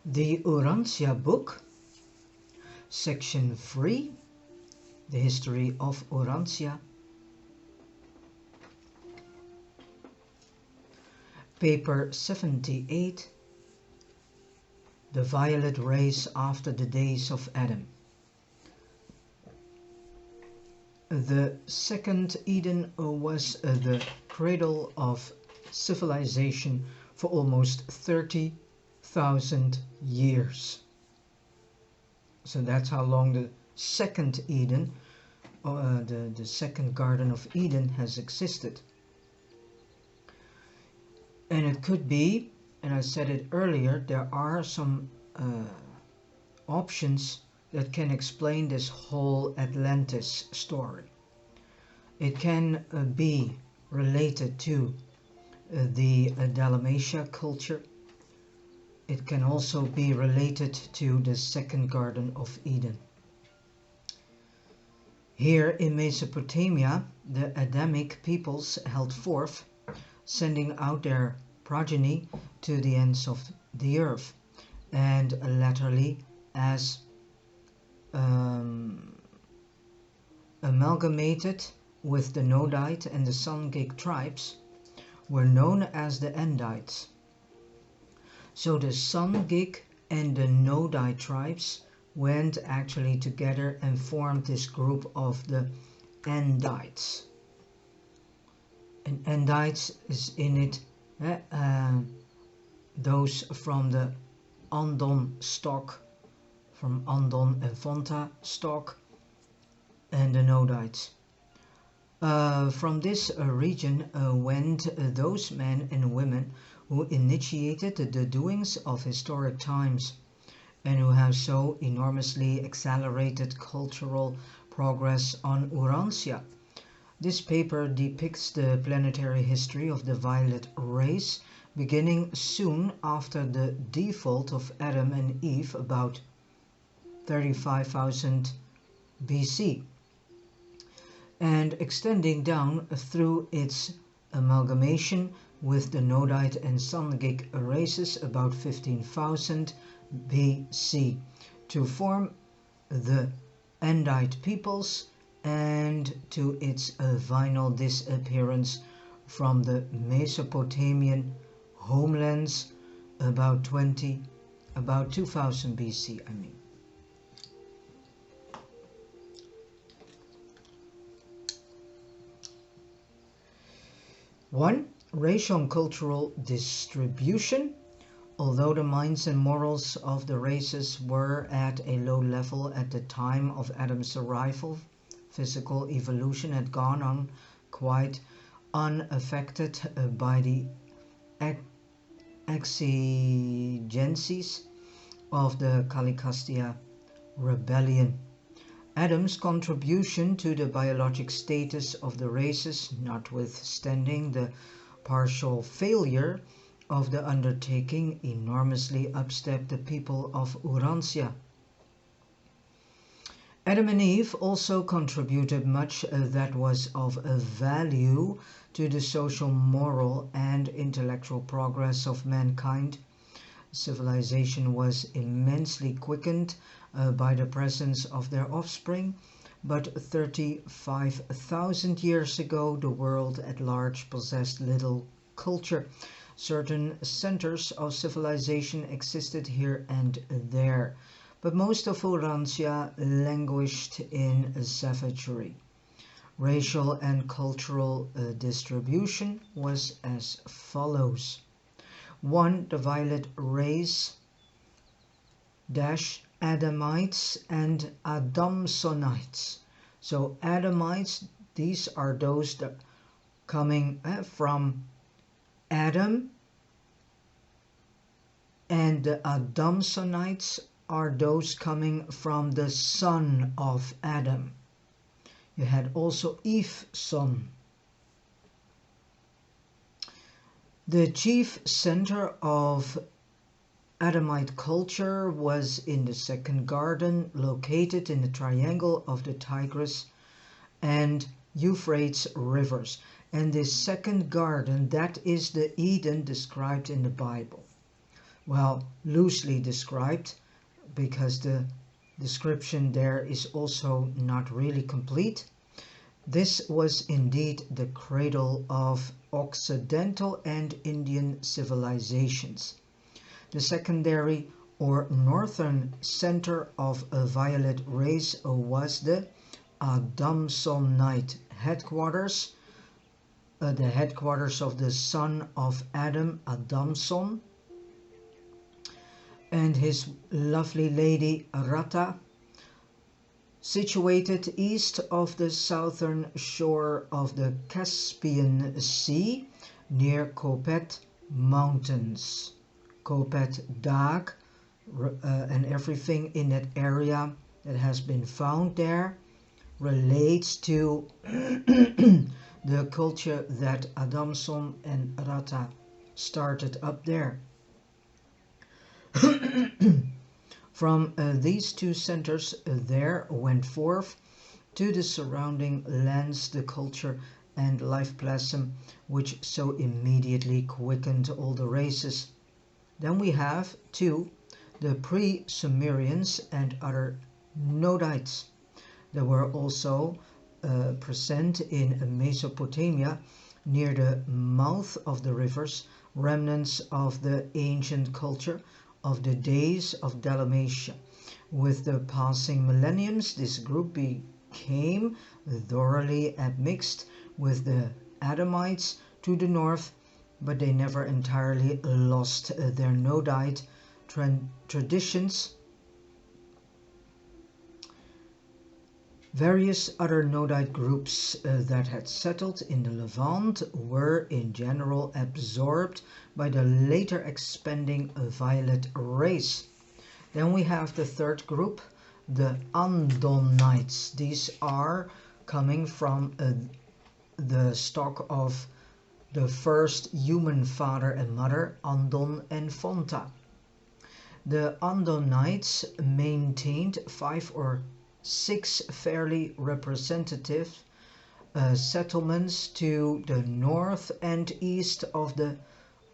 The Urantia book, section 3, the history of Urantia, paper 78, the violet race after the days of Adam. The second Eden was the cradle of civilization for almost 30,000 years. So that's how long the second Eden, the second Garden of Eden, has existed. And it could be, and I said it earlier, there are some options that can explain this whole Atlantis story. It can be related to the Dalmatia culture. It can also be related to the second Garden of Eden. Here in Mesopotamia, the Adamic peoples held forth, sending out their progeny to the ends of the earth, and latterly as amalgamated with the Nodite and the Sangik tribes, were known as the Andites. So the Sangik and the Nodite tribes went actually together and formed this group of the Andites. And Andites is in it those from the Andon stock, from Andon and Fonta stock, and the Nodites. From this region went those men and women who initiated the doings of historic times and who have so enormously accelerated cultural progress on Urantia. This paper depicts the planetary history of the violet race, beginning soon after the default of Adam and Eve, about 35,000 BC, and extending down through its amalgamation with the Nodite and Sangik races about 15,000 BC to form the Andite peoples, and to its final disappearance from the Mesopotamian homelands about 2000 BC, I mean. One, racial and cultural distribution. Although the minds and morals of the races were at a low level at the time of Adam's arrival, physical evolution had gone on quite unaffected by the exigencies of the Calicastia rebellion. Adam's contribution to the biologic status of the races, notwithstanding the partial failure of the undertaking, enormously upstepped the people of Urantia. Adam and Eve also contributed much that was of value to the social, moral, and intellectual progress of mankind. Civilization was immensely quickened by the presence of their offspring, but 35,000 years ago the world at large possessed little culture. Certain centers of civilization existed here and there, but most of Urantia languished in savagery. Racial and cultural distribution was as follows. 1. The violet race - Adamites and Adamsonites. So Adamites, these are those that coming from Adam, and the Adamsonites are those coming from the son of Adam. You had also Eve's son. The chief center of Adamite culture was in the second garden, located in the triangle of the Tigris and Euphrates rivers. And this second garden, that is the Eden described in the Bible. well, loosely described, because the description there is also not really complete. This was indeed the cradle of Occidental and Indian civilizations. The secondary or northern center of a violet race was the Adamsonite headquarters, the headquarters of the son of Adam, Adamson, and his lovely lady Rata, situated east of the southern shore of the Caspian Sea near Kopet Mountains. Kopet Dag, and everything in that area that has been found there relates to the culture that Adamson and Rata started up there. From these two centers there went forth to the surrounding lands the culture and life plasm which so immediately quickened all the races. Then we have too the pre-Sumerians and other Nodites. There were also present in Mesopotamia near the mouth of the rivers remnants of the ancient culture of the days of Dalmatia. With the passing millenniums, this group became thoroughly admixed with the Adamites to the north, but they never entirely lost their Nodite traditions. Various other Nodite groups that had settled in the Levant were in general absorbed by the later expanding violet race. Then we have the third group, the Andonites. These are coming from the stock of the first human father and mother, Andon and Fonta. The Andonites maintained 5 or 6 fairly representative settlements to the north and east of the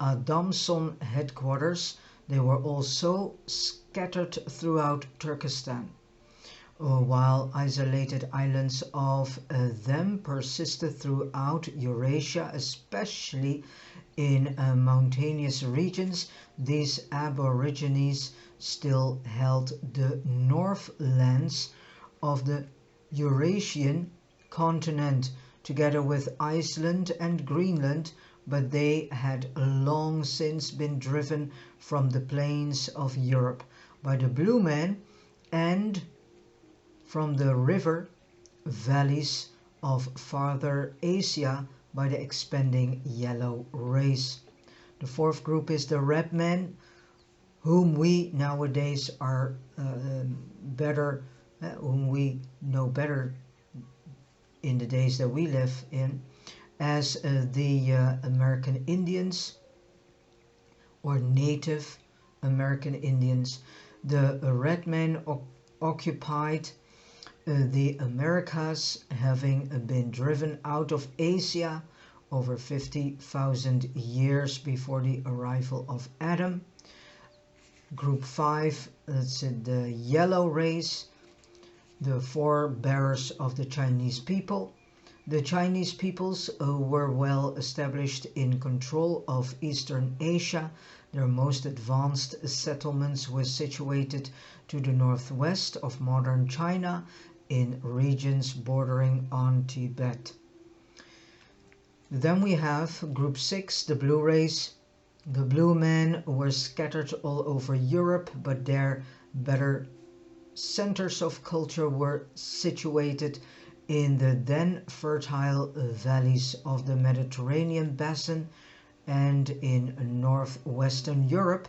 Adamson headquarters. They were also scattered throughout Turkestan, while isolated islands of them persisted throughout Eurasia, especially in mountainous regions. These aborigines still held the northlands of the Eurasian continent together with Iceland and Greenland, but they had long since been driven from the plains of Europe by the blue men and from the river valleys of farther Asia by the expanding yellow race. The fourth group is the red men, whom we nowadays are whom we know better in the days that we live in as the American Indians or Native American Indians. The red men occupied the Americas, having been driven out of Asia over 50,000 years before the arrival of Adam. Group 5, that's the yellow race, the forebearers of the Chinese people. The Chinese peoples were well established in control of Eastern Asia. Their most advanced settlements were situated to the northwest of modern China in regions bordering on Tibet. Then we have Group 6, the blue race. The blue men were scattered all over Europe, but their better centers of culture were situated in the then fertile valleys of the Mediterranean basin and in northwestern Europe.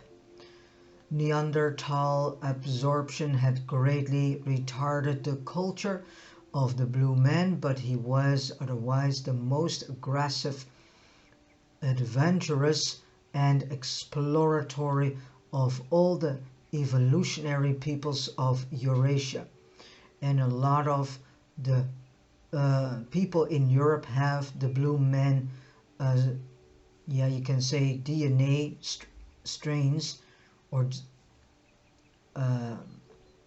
Neanderthal absorption had greatly retarded the culture of the blue man, but he was otherwise the most aggressive, adventurous, and exploratory of all the evolutionary peoples of Eurasia. And a lot of the people in Europe have the blue man, you can say DNA strains or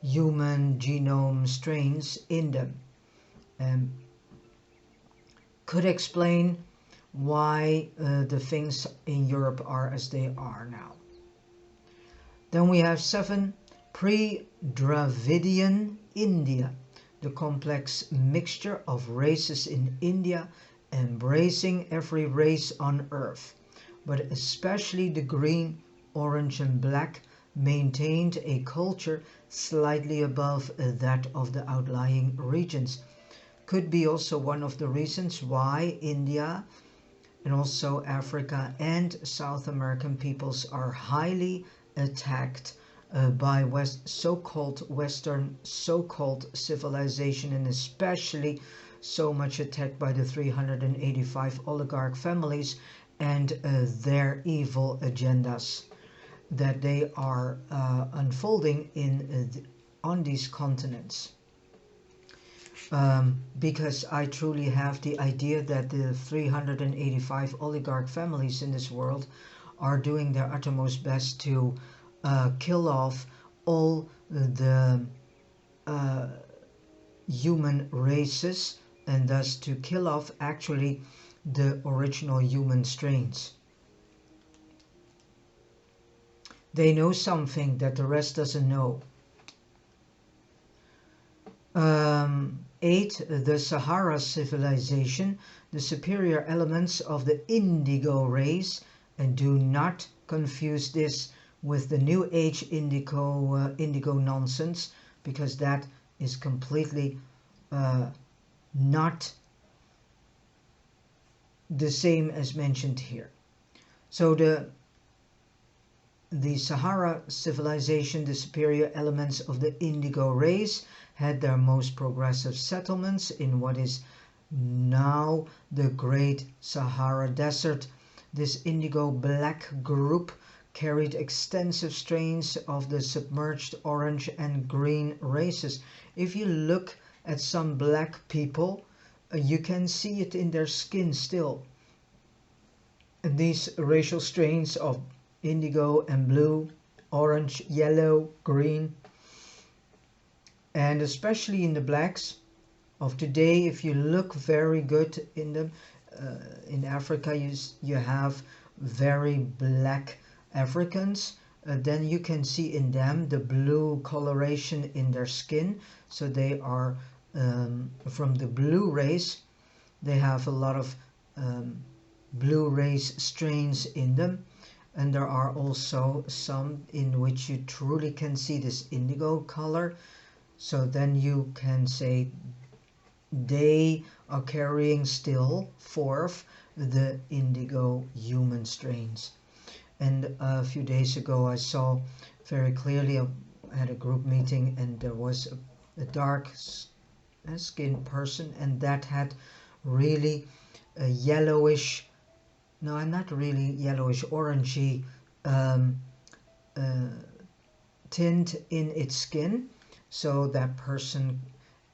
human genome strains in them, and could explain why the things in Europe are as they are now. Then we have 7, pre-Dravidian India, the complex mixture of races in India, embracing every race on earth, but especially the green, orange and black, maintained a culture slightly above that of the outlying regions. Could be also one of the reasons why India and also Africa and South American peoples are highly attacked by so-called Western so-called civilization, and especially so much attacked by the 385 oligarch families and their evil agendas that they are unfolding on these continents. Because I truly have the idea that the 385 oligarch families in this world are doing their uttermost best to kill off all the human races, and thus to kill off actually the original human strains. They know something that the rest doesn't know. 8. The Sahara civilization, the superior elements of the indigo race, and do not confuse this with the New Age indigo nonsense, because that is completely not the same as mentioned here. So the Sahara civilization, the superior elements of the indigo race, had their most progressive settlements in what is now the Great Sahara Desert. This indigo black group carried extensive strains of the submerged orange and green races. If you look at some black people, you can see it in their skin still. And these racial strains of indigo and blue, orange, yellow, green, and especially in the blacks of today, if you look very good in them, in Africa you have very black Africans, then you can see in them the blue coloration in their skin. So they are from the blue race. They have a lot of blue race strains in them, and there are also some in which you truly can see this indigo color. So then you can say they are carrying still forth the indigo human strains. And a few days ago I saw very clearly, I had a group meeting, and there was a dark skinned person, and that had really a yellowish, no, not really yellowish, orangey tint in its skin. So that person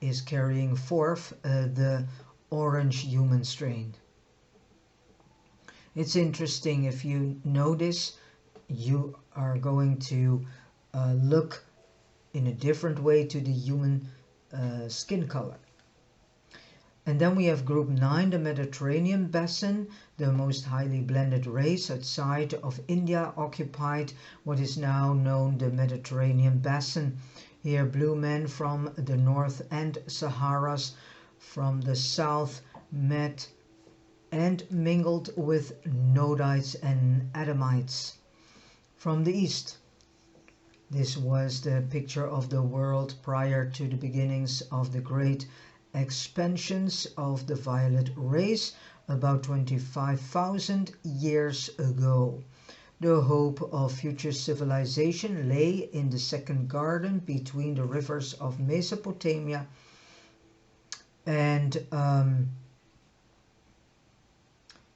is carrying forth the orange human strain. It's interesting, if you notice, you are going to look in a different way to the human skin color. And then we have group 9, the Mediterranean basin, the most highly blended race outside of India occupied what is now known the Mediterranean basin. Here blue men from the north and Saharas from the south met and mingled with Nodites and Adamites from the east. This was the picture of the world prior to the beginnings of the great expansions of the violet race about 25,000 years ago. The hope of future civilization lay in the second garden between the rivers of Mesopotamia and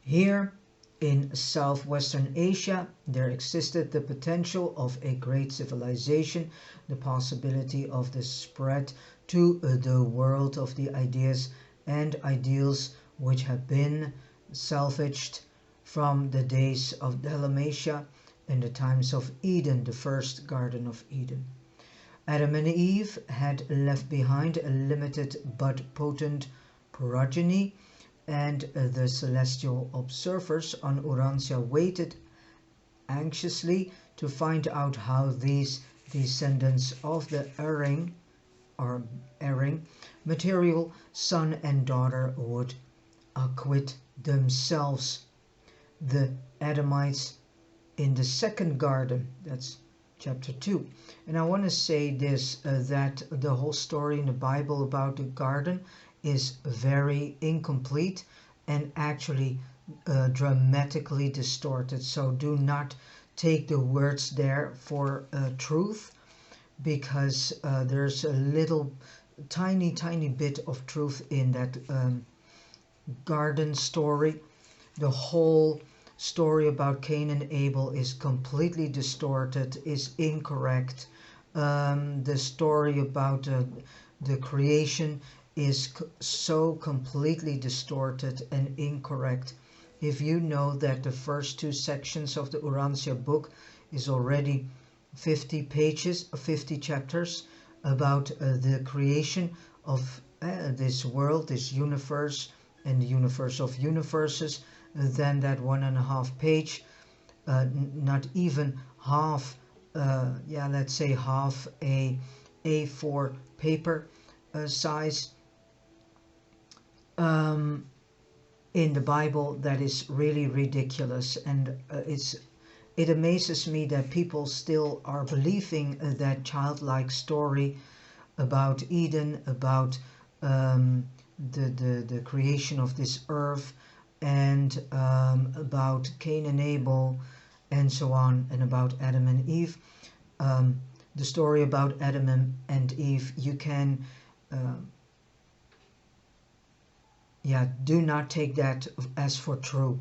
here in southwestern Asia there existed the potential of a great civilization, the possibility of the spread to the world of the ideas and ideals which have been salvaged from the days of Dalmatia in the times of Eden, the first Garden of Eden. Adam and Eve had left behind a limited but potent progeny, and the celestial observers on Urantia waited anxiously to find out how these descendants of the erring material son and daughter would acquit themselves. The Adamites in the second garden, that's chapter 2. And I want to say this, that the whole story in the Bible about the garden is very incomplete and actually dramatically distorted. So do not take the words there for truth, because there's a little tiny bit of truth in that garden story. The whole story about Cain and Abel is completely distorted, is incorrect. The story about the creation is so completely distorted and incorrect. If you know that the first 2 sections of the Urantia book is already 50 pages, 50 chapters about the creation of this world, this universe, and the universe of universes, then that 1.5 page, not even half, let's say half a A4 paper size in the Bible, that is really ridiculous. And it amazes me that people still are believing that childlike story about Eden, about the creation of this earth, and about Cain and Abel, and so on, and about Adam and Eve. The story about Adam and Eve, you can do not take that as for true.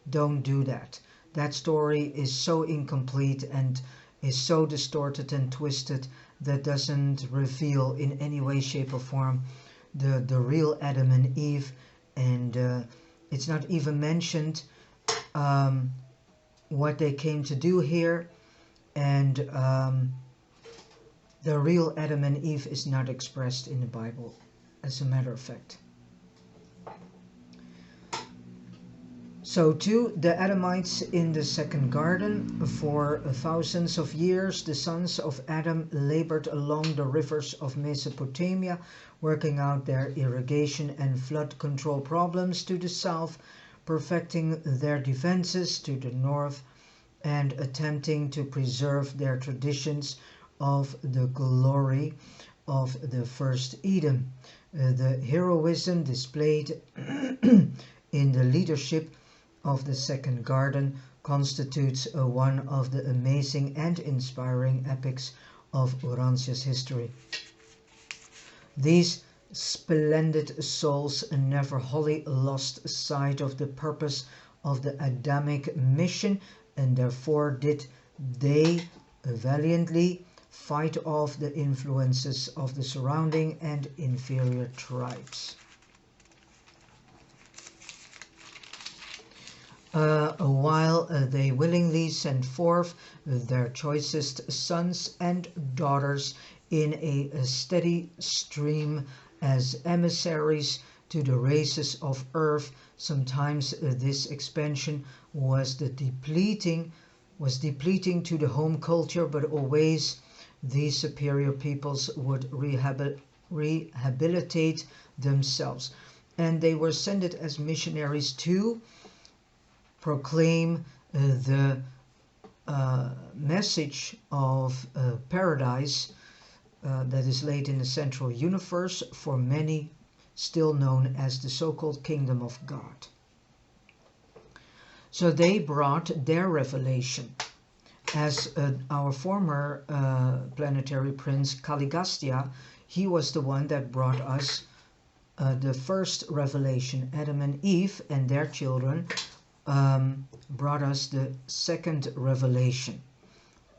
Don't do that. That story is so incomplete and is so distorted and twisted that doesn't reveal in any way, shape or form the real Adam and Eve, and it's not even mentioned what they came to do here, and the real Adam and Eve is not expressed in the Bible, as a matter of fact. So too, the Adamites in the second garden. For thousands of years, the sons of Adam labored along the rivers of Mesopotamia, working out their irrigation and flood control problems to the south, perfecting their defenses to the north, and attempting to preserve their traditions of the glory of the first Eden. The heroism displayed in the leadership of the second garden constitutes one of the amazing and inspiring epics of Urantia's history. These splendid souls never wholly lost sight of the purpose of the Adamic mission, and therefore did they valiantly fight off the influences of the surrounding and inferior tribes. While they willingly sent forth their choicest sons and daughters in a steady stream as emissaries to the races of earth, sometimes this expansion was depleting to the home culture, but always these superior peoples would rehabilitate themselves, and they were sent as missionaries to proclaim the message of paradise that is laid in the central universe, for many still known as the so-called kingdom of God. So they brought their revelation, as our former planetary prince Caligastia, he was the one that brought us the first revelation. Adam and Eve and their children brought us the second revelation,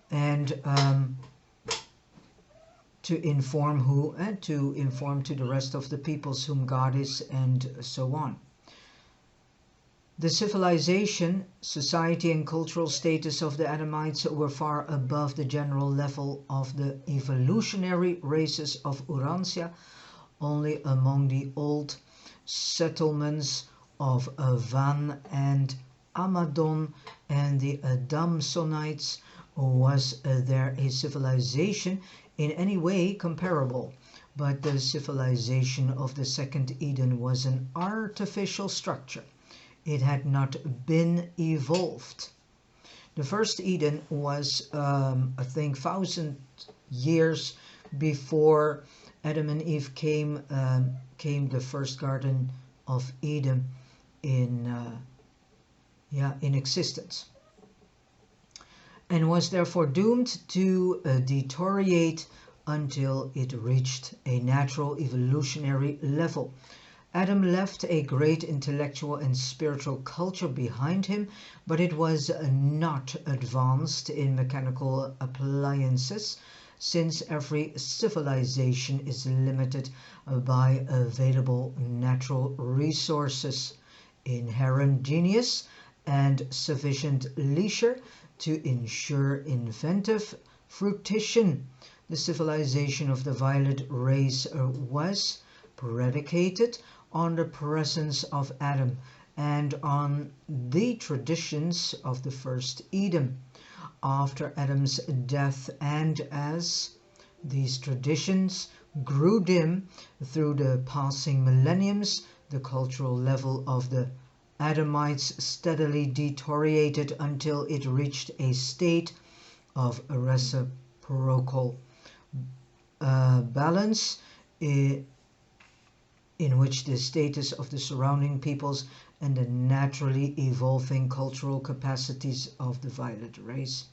and to inform to the rest of the peoples whom God is, and so on. The civilization, society and cultural status of the Adamites were far above the general level of the evolutionary races of Urantia. Only among the old settlements of Van and Amadon and the Adamsonites was there a civilization in any way comparable, but the civilization of the second Eden was an artificial structure. It had not been evolved. The first Eden was, I think, 1,000 years before Adam and Eve came the first Garden of Eden in existence, and was therefore doomed to deteriorate until it reached a natural evolutionary level. Adam left a great intellectual and spiritual culture behind him, but it was not advanced in mechanical appliances, since every civilization is limited by available natural resources, inherent genius, and sufficient leisure to ensure inventive fruition. The civilization of the violet race was predicated on the presence of Adam and on the traditions of the first Eden. After Adam's death, and as these traditions grew dim through the passing millenniums, the cultural level of the Adamites steadily deteriorated until it reached a state of reciprocal balance, in which the status of the surrounding peoples and the naturally evolving cultural capacities of the violet race.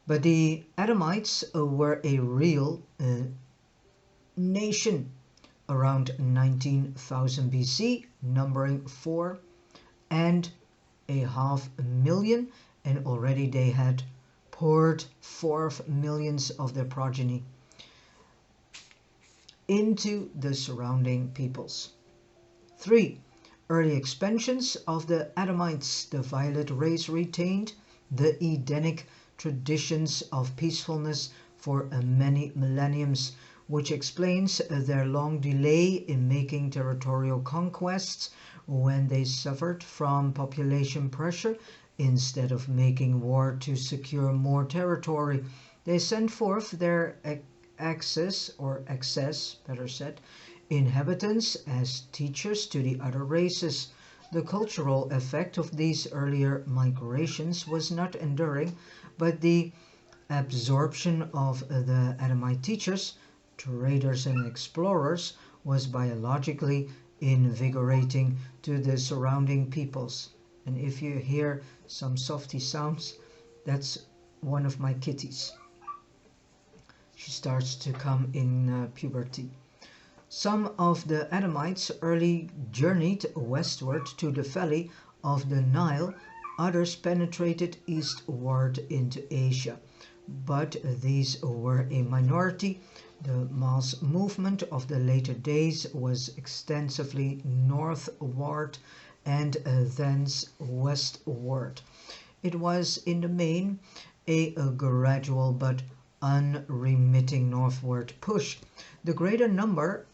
But the Adamites were a real nation around 19,000 BC, numbering 4.5 million, and already they had poured forth millions of their progeny into the surrounding peoples. 3. Early expansions of the Adamites. The violet race retained the Edenic traditions of peacefulness for many millenniums, which explains their long delay in making territorial conquests when they suffered from population pressure. Instead of making war to secure more territory, they sent forth their excess, better said, inhabitants as teachers to the other races. The cultural effect of these earlier migrations was not enduring, but the absorption of the Adamite teachers, traders and explorers was biologically invigorating to the surrounding peoples. And if you hear some softy sounds, that's one of my kitties. She starts to come in puberty. Some of the Adamites early journeyed westward to the valley of the Nile, others penetrated eastward into Asia, but these were a minority. The mass movement of the later days was extensively northward and thence westward. It was in the main a gradual but unremitting northward push, the greater number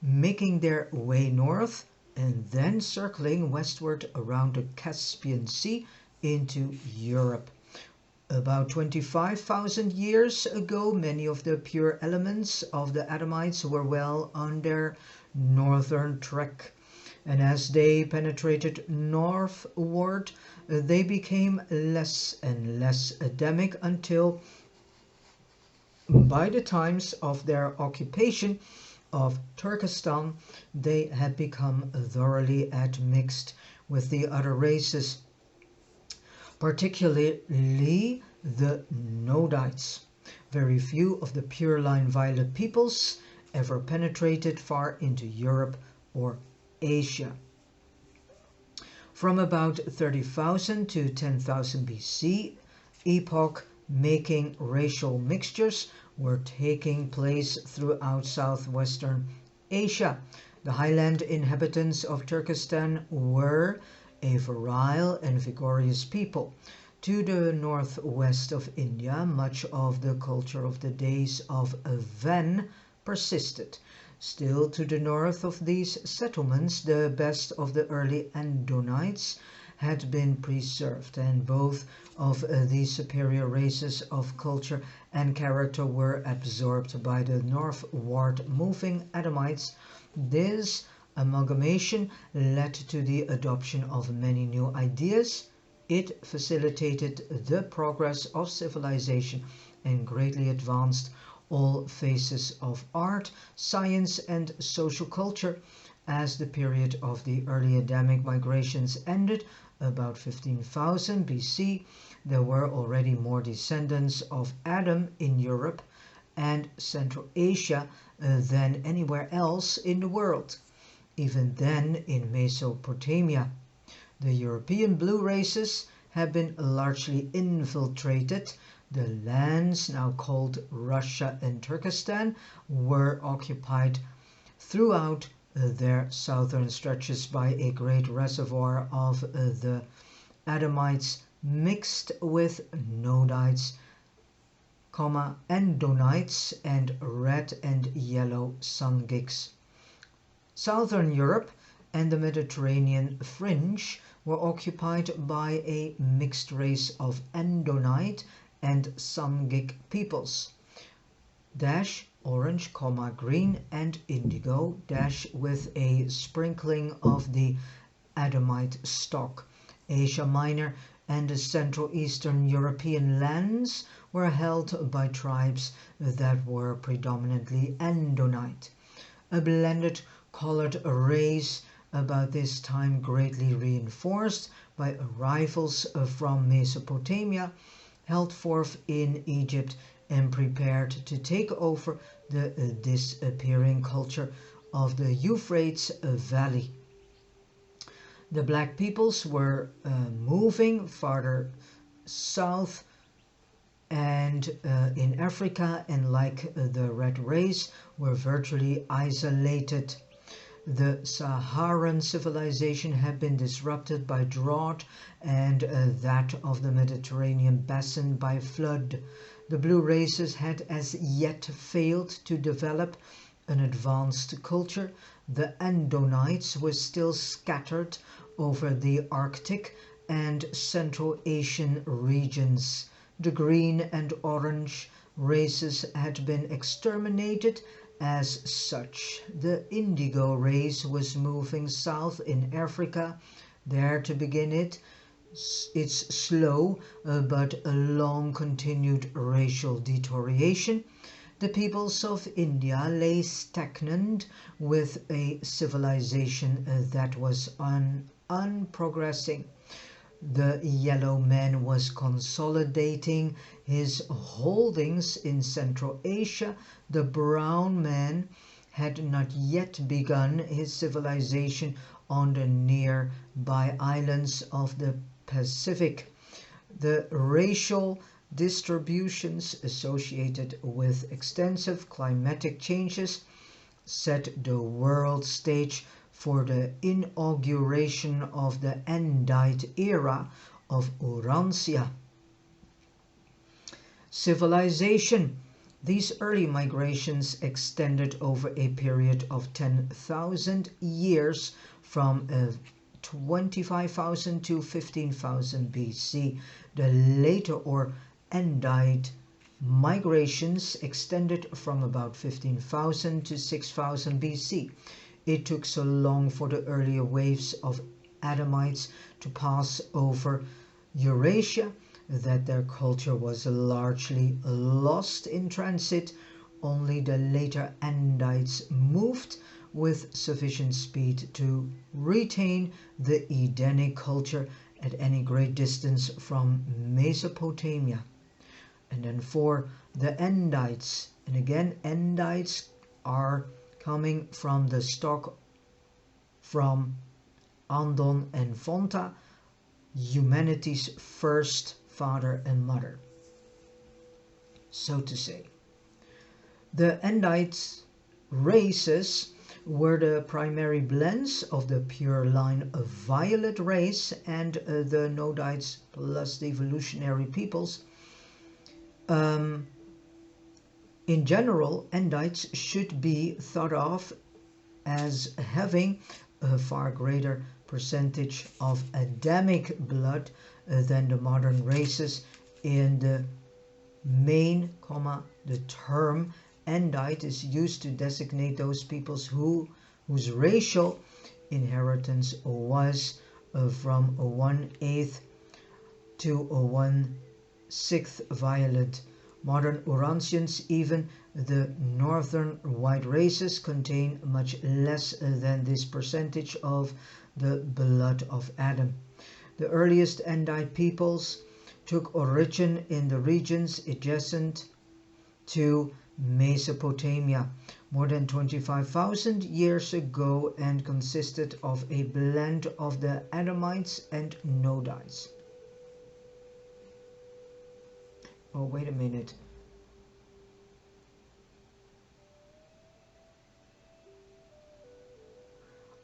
making their way north and then circling westward around the Caspian Sea into Europe. About 25,000 years ago, many of the pure elements of the Adamites were well on their northern trek, and as they penetrated northward, they became less and less Adamic until by the times of their occupation of Turkestan, they had become thoroughly admixed with the other races, particularly the Nodites. Very few of the pure line violet peoples ever penetrated far into Europe or Asia. From about 30,000 to 10,000 BC epoch, making racial mixtures were taking place throughout southwestern Asia. The highland inhabitants of Turkestan were a virile and vigorous people. To the northwest of India, much of the culture of the days of Van persisted. Still to the north of these settlements, the best of the early Andonites had been preserved, and both of these superior races of culture and character were absorbed by the northward moving Adamites. This amalgamation led to the adoption of many new ideas. It facilitated the progress of civilization and greatly advanced all phases of art, science, and social culture. As the period of the early Adamic migrations ended, about 15,000 BC, there were already more descendants of Adam in Europe and Central Asia than anywhere else in the world. Even then, in Mesopotamia, the European blue races had been largely infiltrated. The lands now called Russia and Turkestan were occupied throughout their southern stretches by a great reservoir of the Adamites mixed with Nodites, Andonites, and red and yellow Sangiks. Southern Europe and the Mediterranean fringe were occupied by a mixed race of Andonite and Sangik peoples. Orange, green and indigo, with a sprinkling of the Adamite stock. Asia Minor and the Central Eastern European lands were held by tribes that were predominantly Andonite. A blended colored race about this time, greatly reinforced by arrivals from Mesopotamia, held forth in Egypt and prepared to take over the disappearing culture of the Euphrates Valley. The black peoples were moving farther south and in Africa, and like the red race, were virtually isolated. The Saharan civilization had been disrupted by drought and that of the Mediterranean basin by flood. The blue races had as yet failed to develop an advanced culture. The Andonites were still scattered over the Arctic and Central Asian regions. The green and orange races had been exterminated. As such, the indigo race was moving south in Africa, there to begin its slow but long continued racial deterioration. The peoples of India lay stagnant with a civilization that was unprogressing. The yellow man was consolidating his holdings in Central Asia. The brown man had not yet begun his civilization on the nearby islands of the Pacific. The racial distributions associated with extensive climatic changes set the world stage for the inauguration of the Andite era of Urantia. Civilization. These early migrations extended over a period of 10,000 years from 25,000 to 15,000 BC. The later or Andite migrations extended from about 15,000 to 6,000 BC. It took so long for the earlier waves of Adamites to pass over Eurasia that their culture was largely lost in transit. Only the later Andites moved with sufficient speed to retain the Edenic culture at any great distance from Mesopotamia. And then for the Andites, and again Andites are coming from the stock from Andon and Fonta, humanity's first father and mother, so to say. The Andite races were the primary blends of the pure line of violet race and the Nodites plus the evolutionary peoples. In general, Andites should be thought of as having a far greater percentage of Adamic blood than the modern races. In the main, the term Andite is used to designate those peoples whose racial inheritance was from a 1/8 to a 1/6 violet. Modern Urantians, even the northern white races, contain much less than this percentage of the blood of Adam. The earliest Andite peoples took origin in the regions adjacent to Mesopotamia more than 25,000 years ago and consisted of a blend of the Adamites and Nodites. Oh, wait a minute.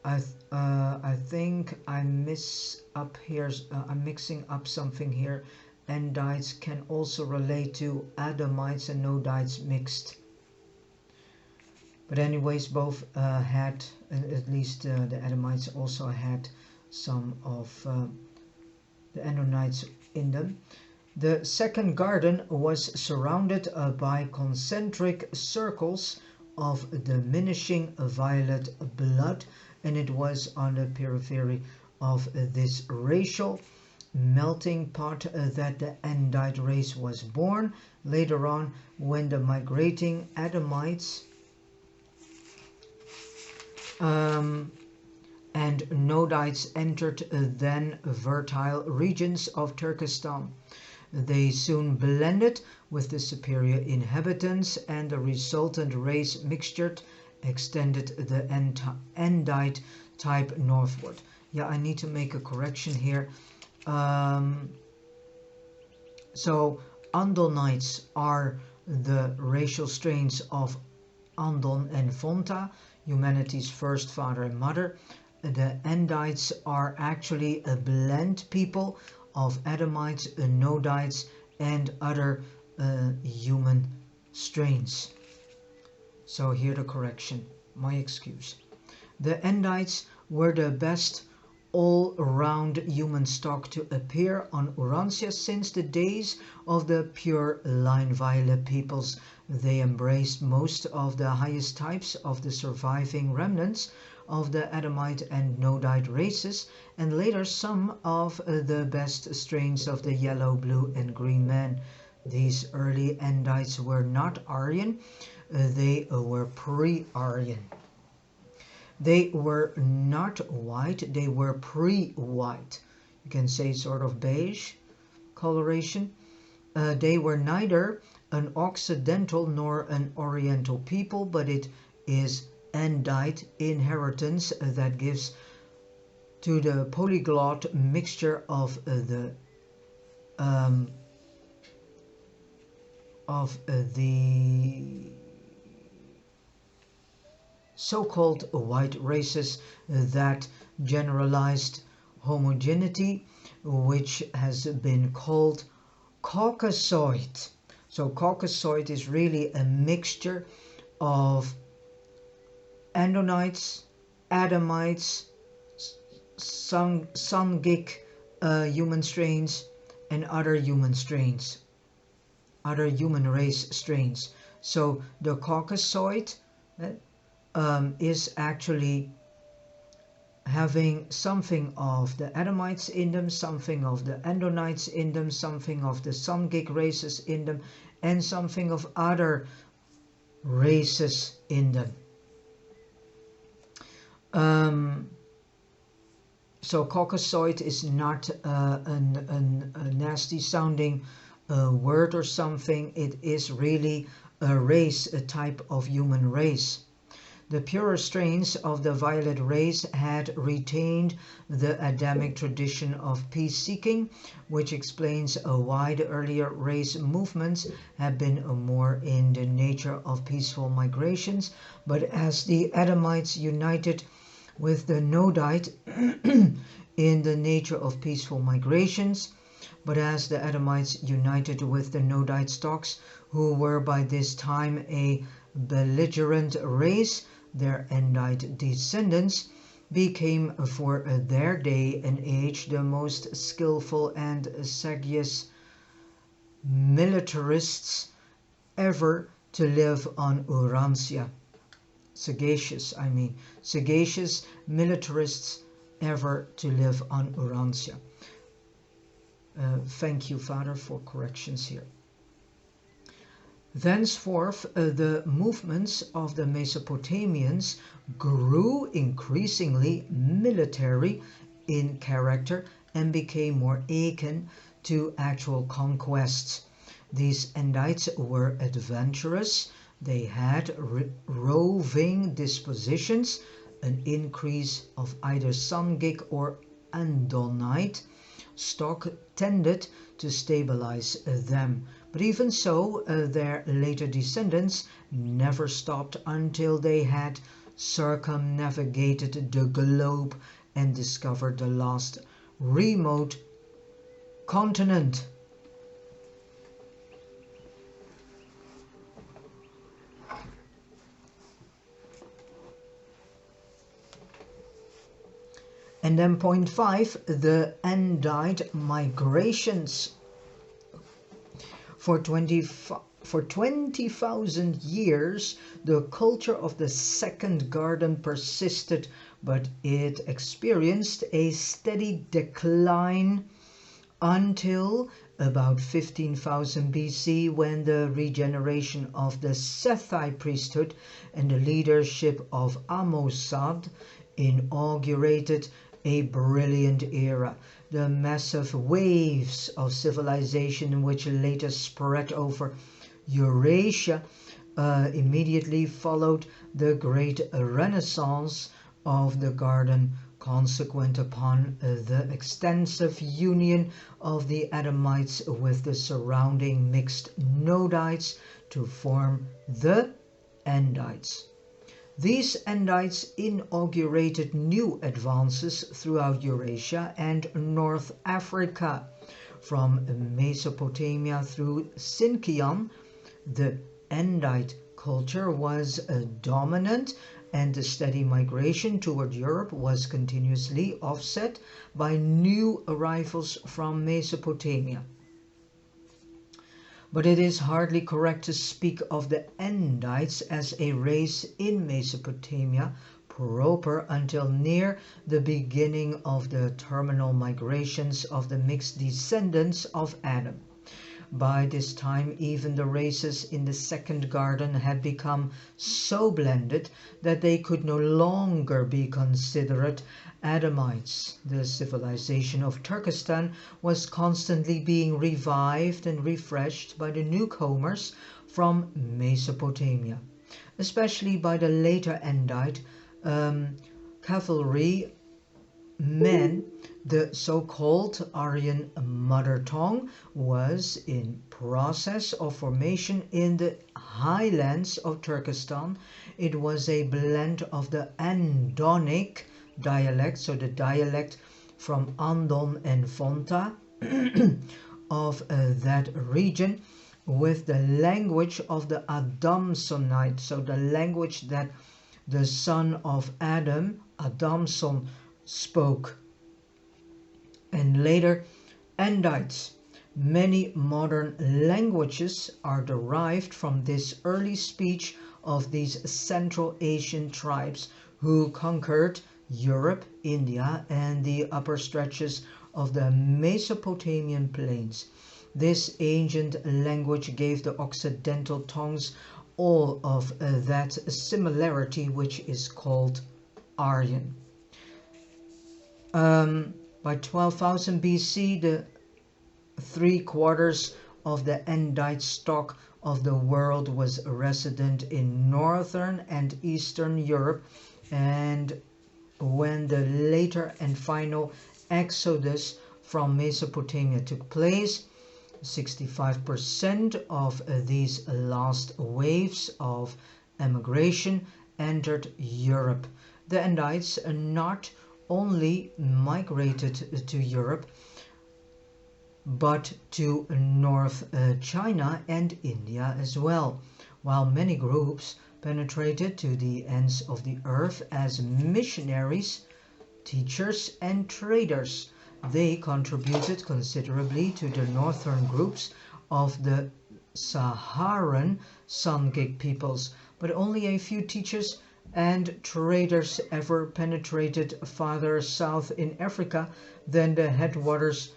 I think I'm mixing up something here. Andites can also relate to Adamites and Nodites mixed. But anyways, both had, at least the Adamites also had some of the Andite in them. The second garden was surrounded by concentric circles of diminishing violet blood, and it was on the periphery of this racial melting pot that the Andite race was born. Later on, when the migrating Adamites and Nodites entered then fertile regions of Turkestan, they soon blended with the superior inhabitants, and the resultant race mixture extended the Andite type northward. Yeah, I need to make a correction here. So Andonites are the racial strains of Andon and Fonta, humanity's first father and mother. The Andites are actually a blend people of Adamites, Nodites, and other human strains. So here the correction, my excuse. The Andites were the best all-round human stock to appear on Urantia since the days of the pure line violet peoples. They embraced most of the highest types of the surviving remnants of the Adamite and Nodite races, and later some of the best strains of the yellow, blue and green man. These early Andites were not Aryan, they were pre-Aryan. They were not white, they were pre-white. You can say sort of beige coloration. They were neither an Occidental nor an Oriental people, but it is Andite inheritance that gives to the polyglot mixture of the so-called white races that generalized homogeneity, which has been called Caucasoid. So Caucasoid is really a mixture of Andonites, Adamites, Sangik human strains, and other human strains, other human race strains. So the Caucasoid is actually having something of the Adamites in them, something of the Andonites in them, something of the Sangik races in them, and something of other races in them. So Caucasoid is not a nasty sounding word or something. It is really a race, a type of human race. The purer strains of the violet race had retained the Adamic tradition of peace-seeking, which explains why the earlier race movements have been more in the nature of peaceful migrations, but as the Adamites united with the Nodite in the nature of peaceful migrations, but as the Adamites united with the Nodite stocks, who were by this time a belligerent race, their Andite descendants became for their day and age the most skillful and sagacious militarists ever to live on Urantia. Sagacious militarists ever to live on Urantia. Thank you, Father, for corrections here. Thenceforth, the movements of the Mesopotamians grew increasingly military in character and became more akin to actual conquests. These Andites were adventurous, they had roving dispositions, an increase of either Sangik or Andite stock tended to stabilize them. But even so, their later descendants never stopped until they had circumnavigated the globe and discovered the last remote continent. And then point 5, the Andite migrations. For 20,000 years, the culture of the Second Garden persisted, but it experienced a steady decline until about 15,000 BC, when the regeneration of the Sethite priesthood and the leadership of Amosad inaugurated a brilliant era. The massive waves of civilization which later spread over Eurasia immediately followed the great renaissance of the garden, consequent upon the extensive union of the Adamites with the surrounding mixed Nodites to form the Andites. These Andites inaugurated new advances throughout Eurasia and North Africa. From Mesopotamia through Sinkian, the Andite culture was dominant, and the steady migration toward Europe was continuously offset by new arrivals from Mesopotamia. But it is hardly correct to speak of the Andites as a race in Mesopotamia proper until near the beginning of the terminal migrations of the mixed descendants of Adam. By this time, even the races in the Second Garden had become so blended that they could no longer be considered Adamites. The civilization of Turkestan was constantly being revived and refreshed by the newcomers from Mesopotamia, especially by the later Andite cavalry men. The so-called Aryan mother tongue was in process of formation in the highlands of Turkestan. It was a blend of the Andonic dialect, so the dialect from Andon and Fonta of that region, with the language of the Adamsonite, so the language that the son of Adam, Adamson, spoke. And later Andites. Many modern languages are derived from this early speech of these Central Asian tribes who conquered Europe, India, and the upper stretches of the Mesopotamian plains. This ancient language gave the Occidental tongues all of that similarity which is called Aryan. By 12,000 BC, the 3/4 of the Andite stock of the world was resident in northern and eastern Europe, and when the later and final exodus from Mesopotamia took place, 65% of these last waves of emigration entered Europe. The Andites not only migrated to Europe, but to North China and India as well, while many groups penetrated to the ends of the earth as missionaries, teachers and traders. They contributed considerably to the northern groups of the Saharan Sangik peoples, but only a few teachers and traders ever penetrated farther south in Africa than the headwaters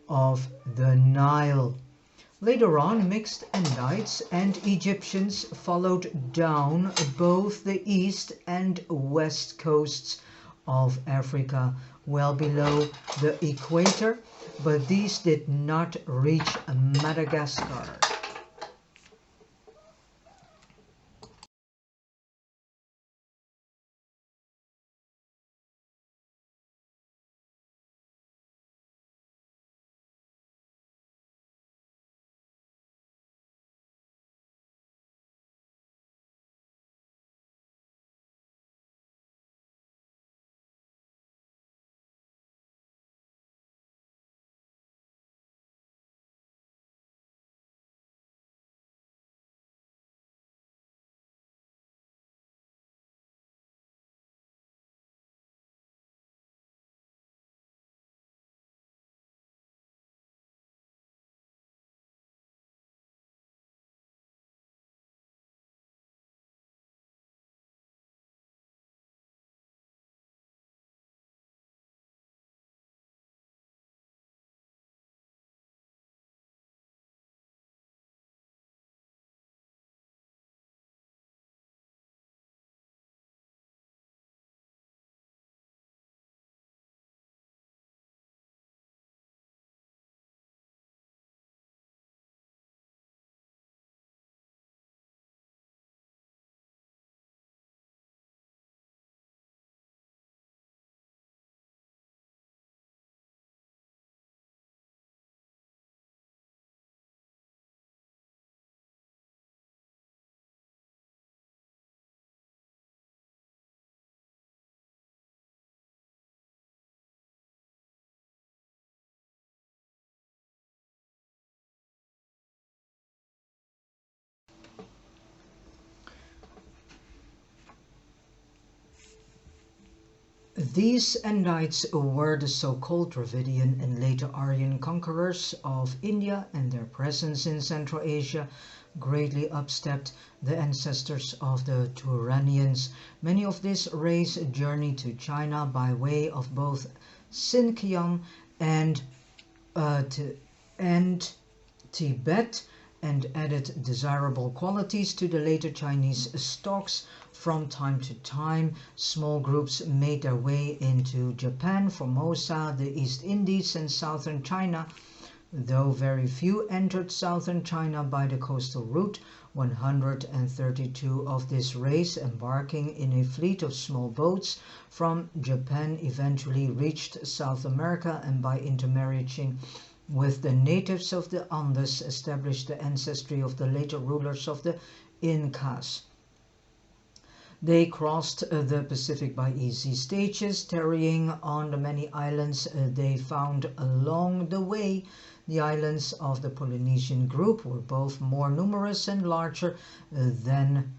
of the Nile. Later on, mixed Andites and Egyptians followed down both the east and west coasts of Africa, well below the equator, but these did not reach Madagascar. These Andites were the so-called Dravidian and later Aryan conquerors of India, and their presence in Central Asia greatly upstepped the ancestors of the Turanians. Many of this race journeyed to China by way of both Sinkiang and Tibet, and added desirable qualities to the later Chinese stocks. From time to time, small groups made their way into Japan, Formosa, the East Indies and southern China, though very few entered southern China by the coastal route. 132 of this race, embarking in a fleet of small boats from Japan, eventually reached South America, and by intermarrying with the natives of the Andes established the ancestry of the later rulers of the Incas. They crossed the Pacific by easy stages, tarrying on the many islands they found along the way. The islands of the Polynesian group were both more numerous and larger than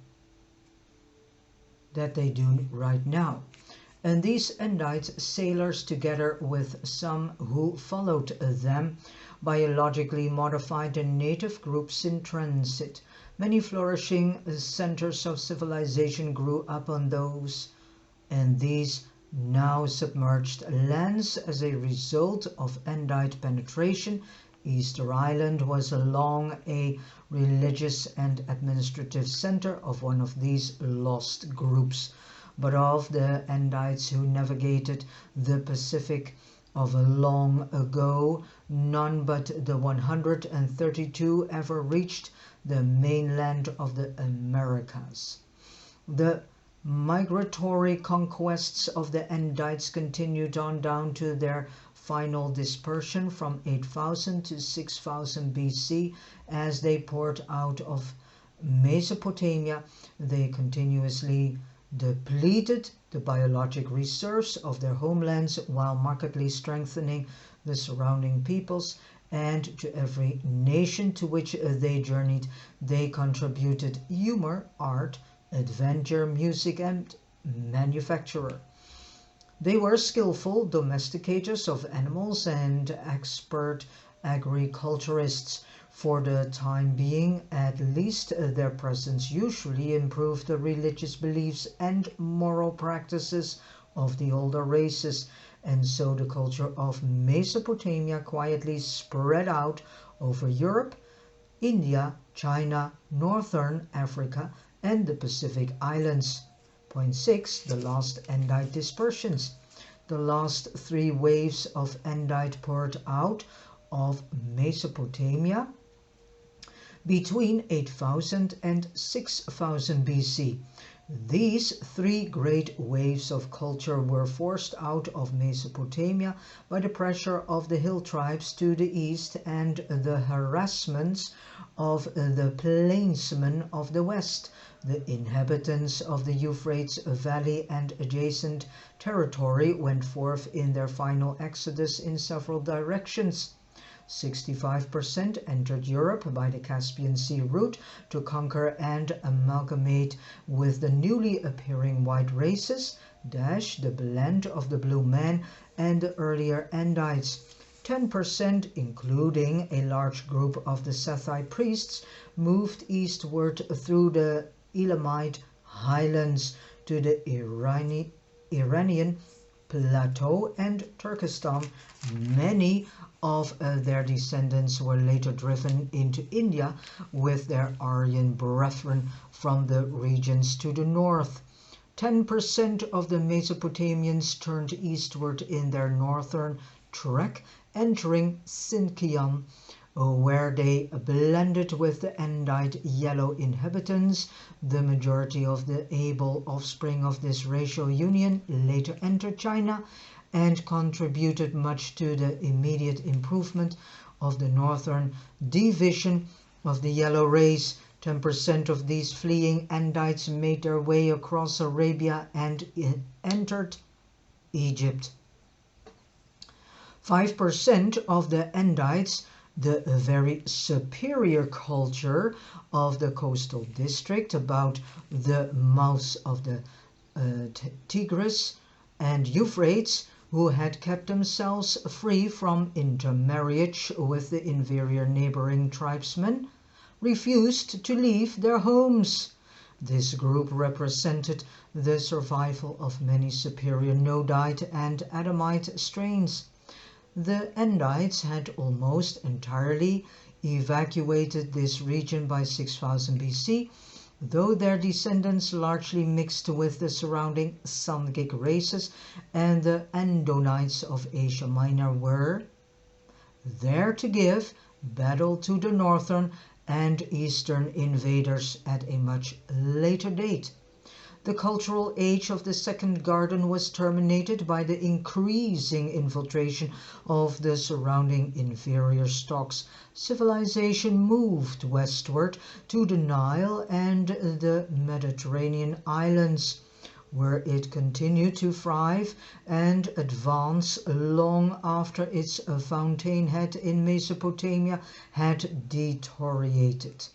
that they do right now. And these Andite sailors, together with some who followed them, biologically modified the native groups in transit. Many flourishing centers of civilization grew up on those and these now submerged lands as a result of Andite penetration. Easter Island was long a religious and administrative center of one of these lost groups. But of the Andites who navigated the Pacific of a long ago, none but the 132 ever reached the mainland of the Americas. The migratory conquests of the Andites continued on down to their final dispersion from 8000 to 6000 BC. As they poured out of Mesopotamia, they continuously depleted the biologic reserves of their homelands while markedly strengthening the surrounding peoples, and to every nation to which they journeyed they contributed humor, art, adventure, music, and manufacture. They were skillful domesticators of animals and expert agriculturists. For the time being, at least, their presence usually improved the religious beliefs and moral practices of the older races, and so the culture of Mesopotamia quietly spread out over Europe, India, China, Northern Africa, and the Pacific Islands. Point 6. The last Andite dispersions. The last three waves of Andite poured out of Mesopotamia between 8000 and 6000 BC. These three great waves of culture were forced out of Mesopotamia by the pressure of the hill tribes to the east and the harassments of the plainsmen of the west. The inhabitants of the Euphrates Valley and adjacent territory went forth in their final exodus in several directions. 65% entered Europe by the Caspian Sea route to conquer and amalgamate with the newly appearing white races, the blend of the blue man and the earlier Andites. 10%, including a large group of the Sethite priests, moved eastward through the Elamite highlands to the Iranian plateau and Turkestan. Many of their descendants were later driven into India with their Aryan brethren from the regions to the north. 10% of the Mesopotamians turned eastward in their northern trek, entering Sinkiam, where they blended with the Andite yellow inhabitants. The majority of the able offspring of this racial union later entered China and contributed much to the immediate improvement of the northern division of the yellow race. 10% of these fleeing Andites made their way across Arabia and entered Egypt. 5% of the Andites, the very superior culture of the coastal district about the mouths of the Tigris and Euphrates, who had kept themselves free from intermarriage with the inferior neighboring tribesmen, refused to leave their homes. This group represented the survival of many superior Nodite and Adamite strains. The Andites had almost entirely evacuated this region by 6000 BC, though their descendants largely mixed with the surrounding Sangik races, and the Andonites of Asia Minor were there to give battle to the northern and eastern invaders at a much later date. The cultural age of the Second Garden was terminated by the increasing infiltration of the surrounding inferior stocks. Civilization moved westward to the Nile and the Mediterranean islands, where it continued to thrive and advance long after its fountainhead in Mesopotamia had deteriorated.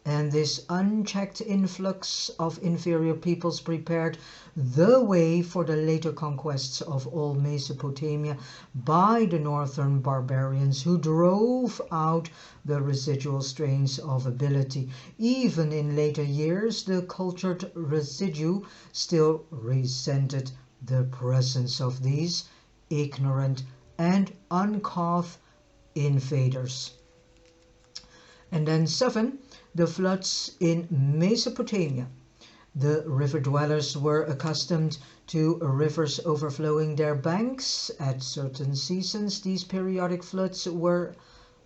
And this unchecked influx of inferior peoples prepared the way for the later conquests of all Mesopotamia by the northern barbarians, who drove out the residual strains of ability. Even in later years, the cultured residue still resented the presence of these ignorant and uncouth invaders. And then 7. The floods in Mesopotamia. The river dwellers were accustomed to rivers overflowing their banks at certain seasons. These periodic floods were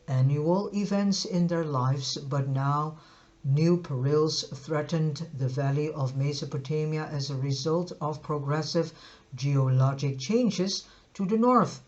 annual events in their lives, but now new perils threatened the valley of Mesopotamia as a result of progressive geologic changes to the north.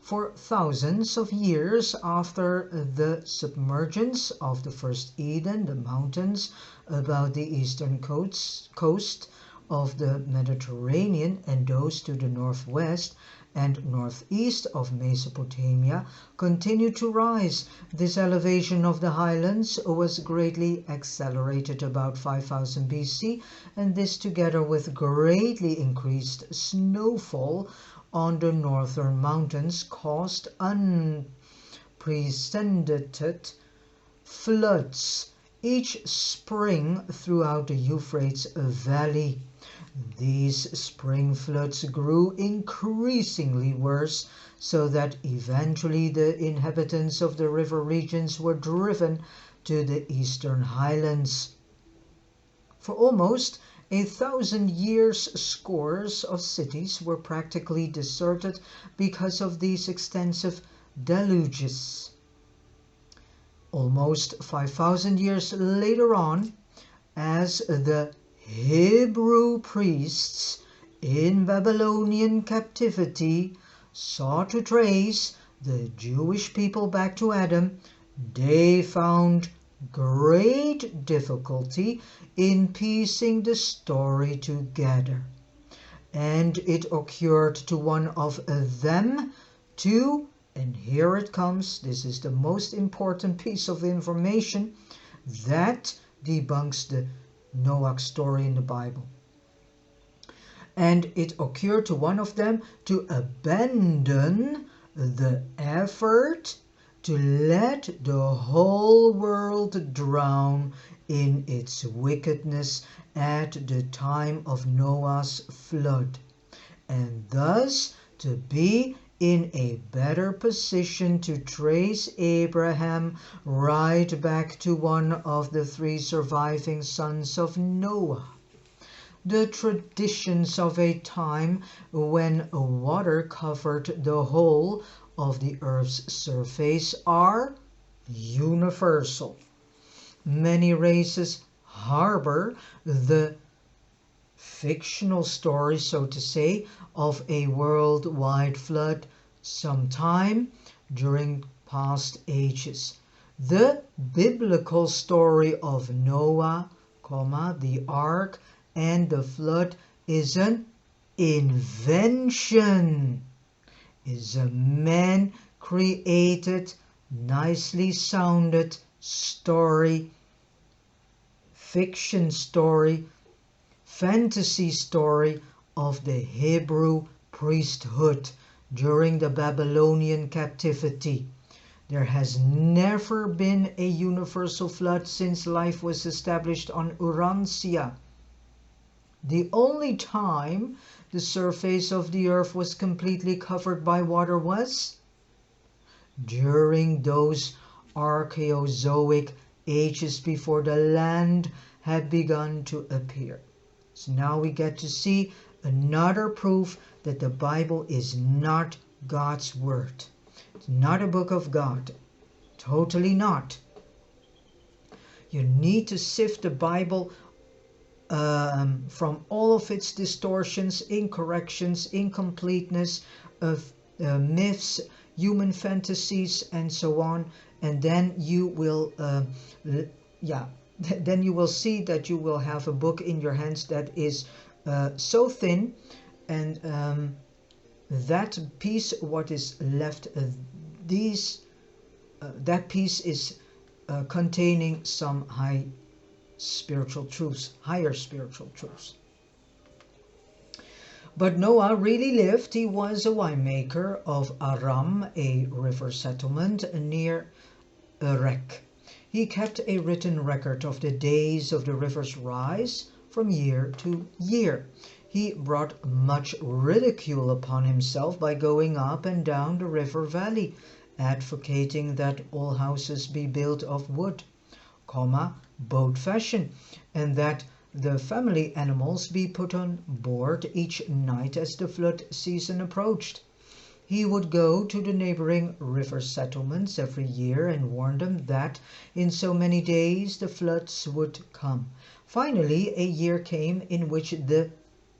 For thousands of years after the submergence of the first Eden, the mountains about the eastern coast of the Mediterranean and those to the northwest and northeast of Mesopotamia continued to rise. This elevation of the highlands was greatly accelerated about 5000 BC, and this, together with greatly increased snowfall on the northern mountains, caused unprecedented floods each spring throughout the Euphrates Valley. These spring floods grew increasingly worse, so that eventually the inhabitants of the river regions were driven to the eastern highlands. For almost 1,000 years, scores of cities were practically deserted because of these extensive deluges. Almost 5,000 years later on, as the Hebrew priests in Babylonian captivity sought to trace the Jewish people back to Adam, they found great difficulty in piecing the story together. And it occurred to one of them to, and here it comes, this is the most important piece of information that debunks the Noah story in the Bible. And it occurred to one of them to abandon the effort to let the whole world drown in its wickedness at the time of Noah's flood, and thus to be in a better position to trace Abraham right back to one of the 3 surviving sons of Noah. The traditions of a time when water covered the whole of the earth's surface are universal. Many races harbor the fictional story, so to say, of a worldwide flood sometime during past ages. The biblical story of Noah, the ark, and the flood is an invention, is a man-created, nicely sounded story, fiction story, fantasy story of the Hebrew priesthood during the Babylonian captivity. There has never been a universal flood since life was established on Urantia. The only time the surface of the earth was completely covered by water was during those Archaeozoic ages before the land had begun to appear. So now we get to see another proof that the Bible is not God's word. It's not a book of God. Totally not. You need to sift the Bible from all of its distortions, incorrections, incompleteness of myths, human fantasies, and so on, and then you will then you will see that you will have a book in your hands that is so thin, and that piece, what is left, that piece is containing some higher spiritual truths. But Noah really lived. He was a winemaker of Aram, a river settlement near Erech. He kept a written record of the days of the river's rise from year to year. He brought much ridicule upon himself by going up and down the river valley, advocating that all houses be built of wood, boat fashion, and that the family animals be put on board each night as the flood season approached. He would go to the neighboring river settlements every year and warn them that in so many days the floods would come. Finally, a year came in which the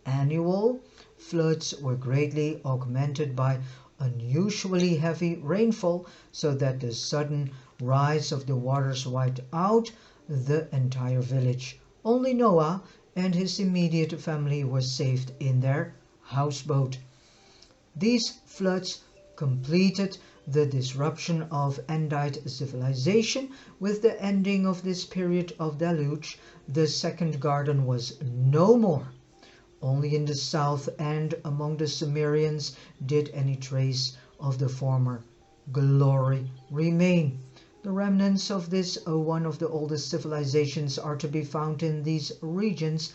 annual floods were greatly augmented by unusually heavy rainfall, so that the sudden rise of the waters wiped out the entire village. Only Noah and his immediate family were saved in their houseboat. These floods completed the disruption of Andite civilization. With the ending of this period of deluge, the second garden was no more. Only in the south and among the Sumerians did any trace of the former glory remain. The remnants of this, one of the oldest civilizations, are to be found in these regions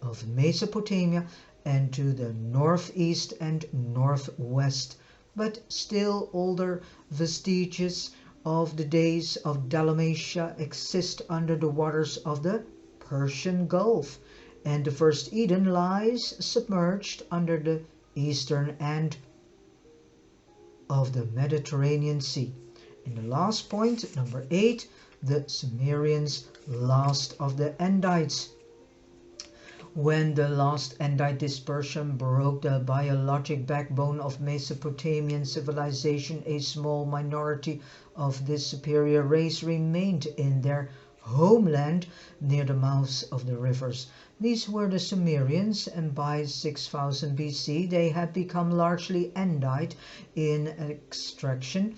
of Mesopotamia and to the northeast and northwest. But still older vestiges of the days of Dalmatia exist under the waters of the Persian Gulf, and the first Eden lies submerged under the eastern end of the Mediterranean Sea. And the last point, number 8, the Sumerians, last of the Andites. When the last Andite dispersion broke the biologic backbone of Mesopotamian civilization, a small minority of this superior race remained in their homeland near the mouths of the rivers. These were the Sumerians, and by 6000 BC they had become largely Andite in extraction,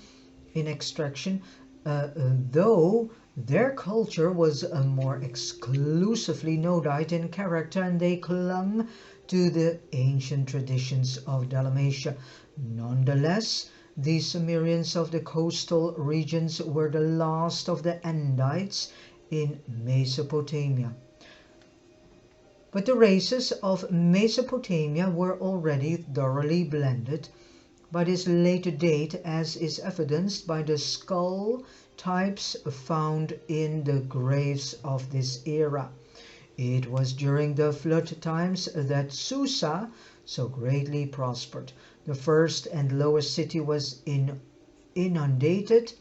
though their culture was more exclusively Nodite in character, and they clung to the ancient traditions of Dalmatia. Nonetheless, the Sumerians of the coastal regions were the last of the Andites in Mesopotamia. But the races of Mesopotamia were already thoroughly blended by this later date, as is evidenced by the skull types found in the graves of this era. It was during the flood times that Susa so greatly prospered. The first and lowest city was inundated,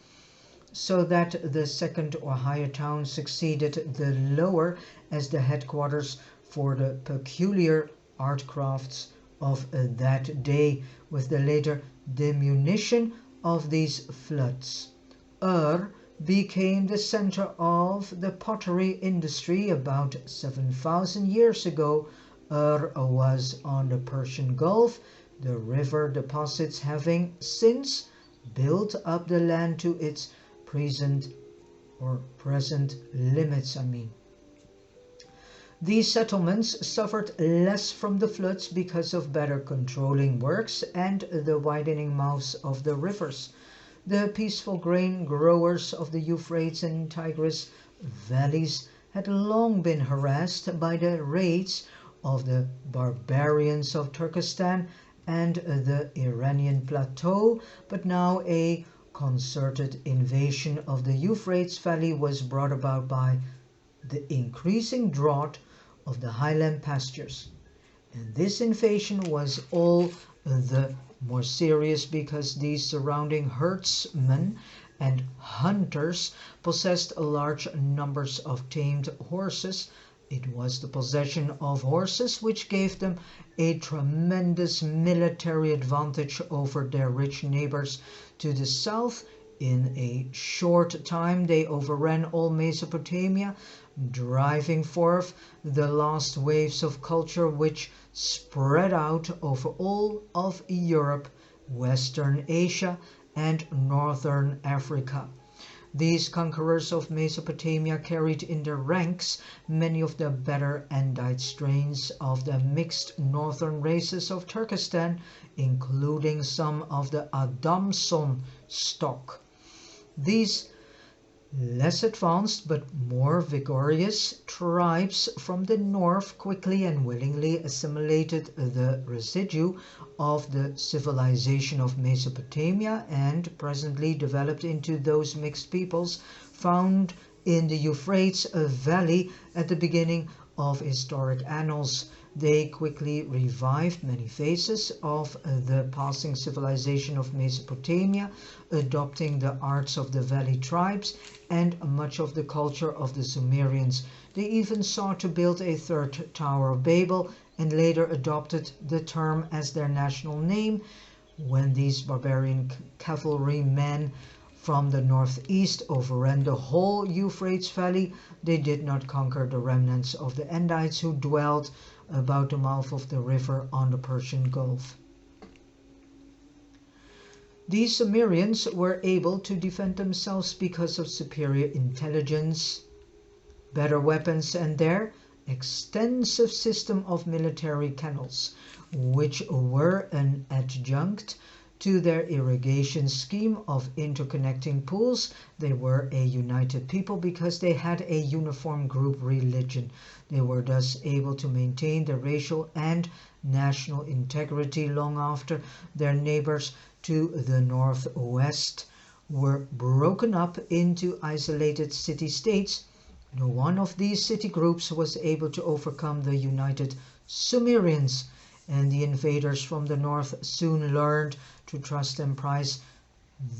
so that the second or higher town succeeded the lower as the headquarters for the peculiar art crafts of that day. With the later diminution of these floods, became the center of the pottery industry. About 7,000 years ago, was on the Persian Gulf, the river deposits having since built up the land to its present limits. These settlements suffered less from the floods because of better controlling works and the widening mouths of the rivers. The peaceful grain growers of the Euphrates and Tigris valleys had long been harassed by the raids of the barbarians of Turkestan and the Iranian plateau, but now a concerted invasion of the Euphrates Valley was brought about by the increasing drought of the highland pastures. And this invasion was all the more serious because these surrounding herdsmen and hunters possessed large numbers of tamed horses. It was the possession of horses which gave them a tremendous military advantage over their rich neighbors to the south. In a short time they overran all Mesopotamia, driving forth the last waves of culture which spread out over all of Europe, Western Asia, and Northern Africa. These conquerors of Mesopotamia carried in their ranks many of the better Andite strains of the mixed northern races of Turkestan, including some of the Adamson stock. These less advanced but more vigorous tribes from the north quickly and willingly assimilated the residue of the civilization of Mesopotamia and presently developed into those mixed peoples found in the Euphrates Valley at the beginning of historic annals. They quickly revived many phases of the passing civilization of Mesopotamia, adopting the arts of the valley tribes and much of the culture of the Sumerians. They even sought to build a third Tower of Babel and later adopted the term as their national name. When these barbarian cavalrymen from the northeast overran the whole Euphrates Valley, they did not conquer the remnants of the Andites who dwelled about the mouth of the river on the Persian Gulf. These Sumerians were able to defend themselves because of superior intelligence, better weapons, and their extensive system of military canals, which were an adjunct to their irrigation scheme of interconnecting pools. They were a united people because they had a uniform group religion. They were thus able to maintain their racial and national integrity long after their neighbors to the northwest were broken up into isolated city-states. No one of these city groups was able to overcome the united Sumerians, and the invaders from the north soon learned to trust and prize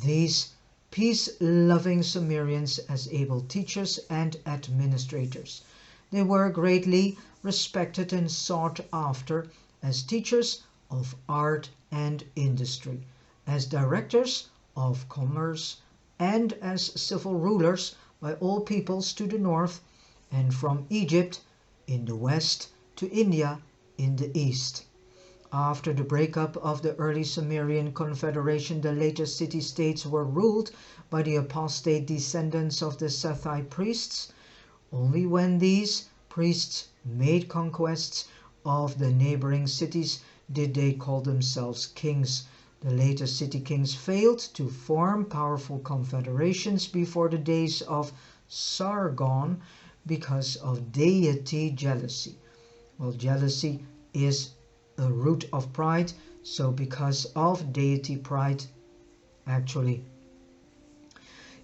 these peace-loving Sumerians as able teachers and administrators. They were greatly respected and sought after as teachers of art and industry, as directors of commerce, and as civil rulers by all peoples to the north, and from Egypt in the west to India in the east. After the breakup of the early Sumerian Confederation, the later city-states were ruled by the apostate descendants of the Sethite priests. Only when these priests made conquests of the neighboring cities did they call themselves kings. The later city kings failed to form powerful confederations before the days of Sargon because of deity jealousy. Well, jealousy is a root of pride, so because of deity pride, actually,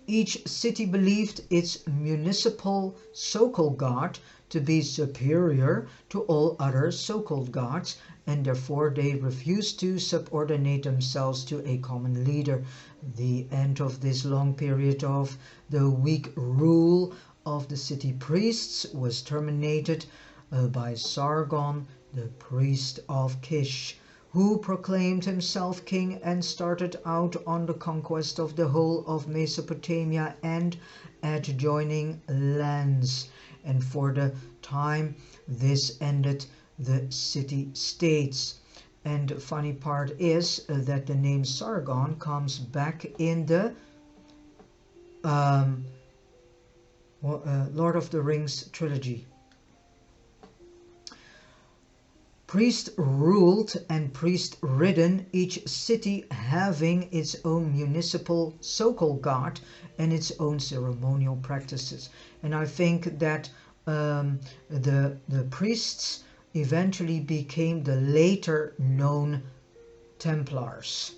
each city believed its municipal so-called god to be superior to all other so-called gods, and therefore they refused to subordinate themselves to a common leader. The end of this long period of the weak rule of the city priests was terminated by Sargon, the priest of Kish, who proclaimed himself king and started out on the conquest of the whole of Mesopotamia and adjoining lands. And for the time this ended the city-states. And the funny part is that the name Sargon comes back in the Lord of the Rings trilogy. Priest-ruled and priest-ridden, each city having its own municipal so-called god and its own ceremonial practices. And I think that the priests eventually became the later known Templars.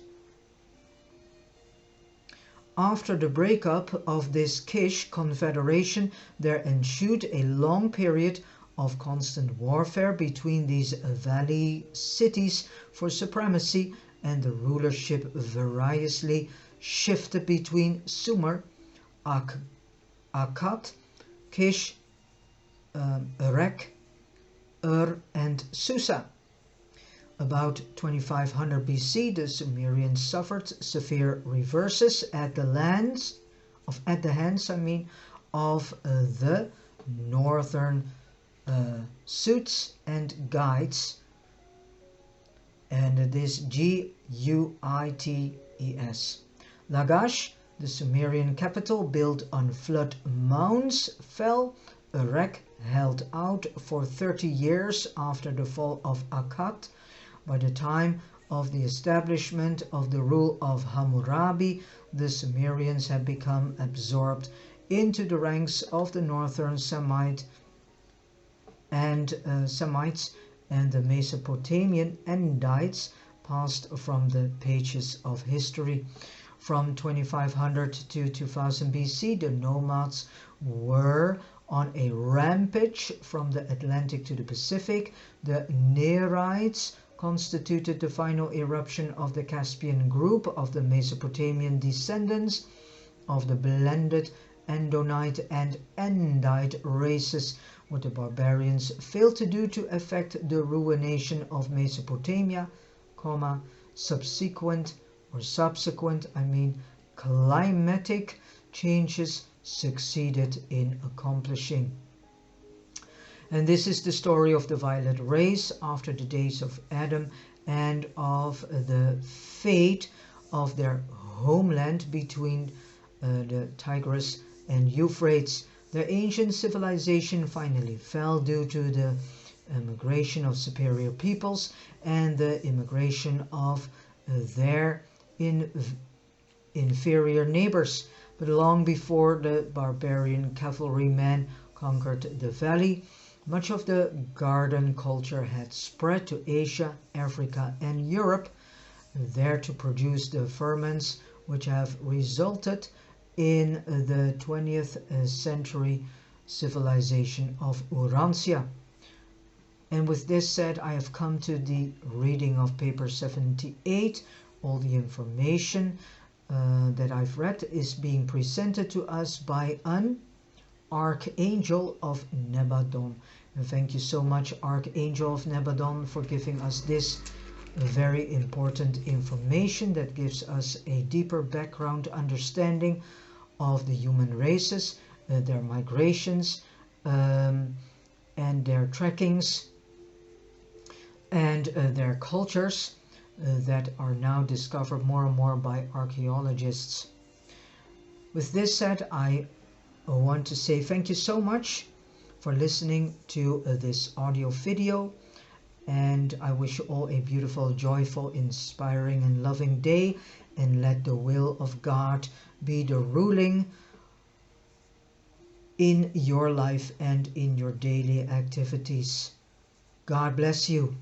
After the breakup of this Kish confederation, there ensued a long period of constant warfare between these valley cities for supremacy, and the rulership variously shifted between Sumer, Akkad, Kish, Erech, and Susa. About 2500 BC, the Sumerians suffered severe reverses at the hands of the northern Suits and Guides, and this Guites. Lagash, the Sumerian capital built on flood mounds, fell. Erech held out for 30 years after the fall of Akkad. By the time of the establishment of the rule of Hammurabi, the Sumerians had become absorbed into the ranks of the northern Semites, and the Mesopotamian Andites passed from the pages of history. From 2500 to 2000 BC, the nomads were on a rampage from the Atlantic to the Pacific. The Nerites constituted the final eruption of the Caspian group of the Mesopotamian descendants of the blended Andite and Andite races. What the barbarians failed to do to affect the ruination of Mesopotamia, subsequent climatic changes succeeded in accomplishing. And this is the story of the violet race after the days of Adam and of the fate of their homeland between the Tigris and Euphrates. The ancient civilization finally fell due to the immigration of superior peoples and the immigration of their inferior neighbors. But long before the barbarian cavalrymen conquered the valley, much of the garden culture had spread to Asia, Africa and Europe, there to produce the ferments which have resulted in the 20th century civilization of Urantia. And with this said, I have come to the reading of paper 78. All the information that I've read is being presented to us by an Archangel of Nebadon. And thank you so much, Archangel of Nebadon, for giving us this very important information that gives us a deeper background understanding of the human races, their migrations and their trekkings and their cultures that are now discovered more and more by archaeologists. With this said, I want to say thank you so much for listening to this audio video, and I wish you all a beautiful, joyful, inspiring and loving day, and let the will of God be the ruling in your life and in your daily activities. God bless you.